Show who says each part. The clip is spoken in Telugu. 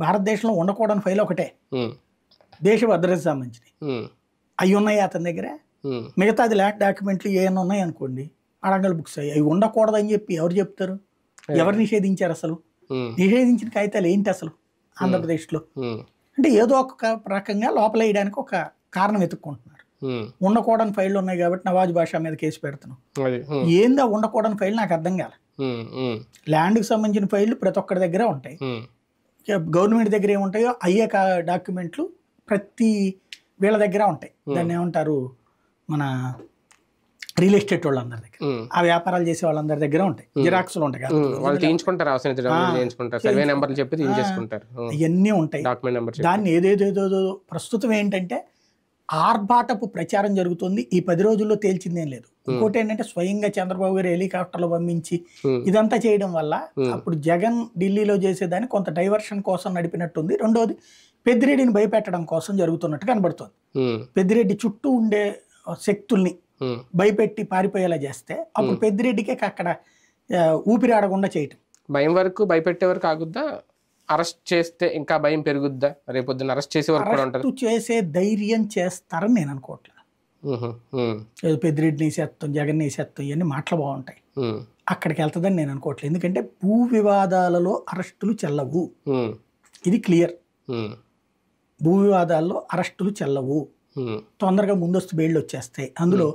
Speaker 1: భారతదేశంలో ఉండకూడని ఫైల్ ఒకటే, దేశ భద్రతకు సంబంధించినవి. అవి ఉన్నాయి అతని దగ్గర. మిగతాది ల్యాండ్ డాక్యుమెంట్లు ఏమైనా ఉన్నాయి అనుకోండి, అడంగల్ బుక్స్ అయ్యి అవి ఉండకూడదని చెప్పి ఎవరు చెప్తారు? ఎవరు నిషేధించారు అసలు? నిషేధించిన కాగితాలు ఏంటి అసలు ఆంధ్రప్రదేశ్లో? అంటే ఏదో ఒక రకంగా లోపల వేయడానికి ఒక కారణం వెతుక్కుంటున్నారు. ఉండకూడని ఫైళ్ళు ఉన్నాయి కాబట్టి నవాజ్ బాషా మీద కేసు పెడుతున్నాం. ఏందా ఉండకూడని ఫైల్ నాకు అర్థం కాలే. ల్యాండ్కి సంబంధించిన ఫైళ్ళు ప్రతి ఒక్కరి దగ్గర ఉంటాయి. గవర్నమెంట్ దగ్గర ఏముంటాయో అయ్యే డాక్యుమెంట్లు ప్రతి వీళ్ళ దగ్గర ఉంటాయి. దాన్ని ఏమంటారు, మన రియల్ ఎస్టేట్ వాళ్ళందరి దగ్గర, ఆ వ్యాపారాలు చేసే వాళ్ళందరి దగ్గర ఉంటాయి, జిరాక్స్లు ఉంటాయి. ఇవన్నీ ఉంటాయి. దాన్ని ఏదేదేదో ప్రస్తుతం ఏంటంటే ఆర్భాటపు ప్రచారం జరుగుతుంది. ఈ 10 రోజుల్లో తేల్చిందేం లేదు. ఇంకోటి ఏంటంటే స్వయంగా చంద్రబాబు గారు హెలికాప్టర్లో పంపించి ఇదంతా చేయడం వల్ల అప్పుడు జగన్ ఢిల్లీలో చేసేదాన్ని కొంత డైవర్షన్ కోసం నడిపినట్టుంది. రెండోది పెద్దిరెడ్డిని భయపెట్టడం కోసం జరుగుతున్నట్టు కనబడుతుంది. పెద్దిరెడ్డి చుట్టూ ఉండే శక్తుల్ని భయపెట్టి పారిపోయేలా చేస్తే అప్పుడు పెద్దిరెడ్డికే అక్కడ ఊపిరి ఆడకుండా చేయటం.
Speaker 2: భయం వరకు భయపెట్టే వరకు ఆగుద్దా? అరెస్ట్ చేస్తే ఇంకా భయం పెరుగుద్దా? రేపొద్దున అరెస్ట్ చేసే వరకు కూడా ఉంటుంది.
Speaker 1: చేసే ధైర్యం చేస్తారని నేను అనుకోవట్లేదు. ఏదో పెద్దిరెడ్డిని వేసేస్తాం, జగన్ వేసేస్తాం, ఇవన్నీ మాటలు బాగుంటాయి, అక్కడికి వెళ్తుందని నేను అనుకోవట్లేదు. ఎందుకంటే భూ వివాదాలలో అరెస్టులు చెల్లవు, ఇది క్లియర్. భూ వివాదాల్లో అరెస్టులు చెల్లవు, తొందరగా ముందస్తు బెయిల్ వచ్చేస్తాయి. అందులో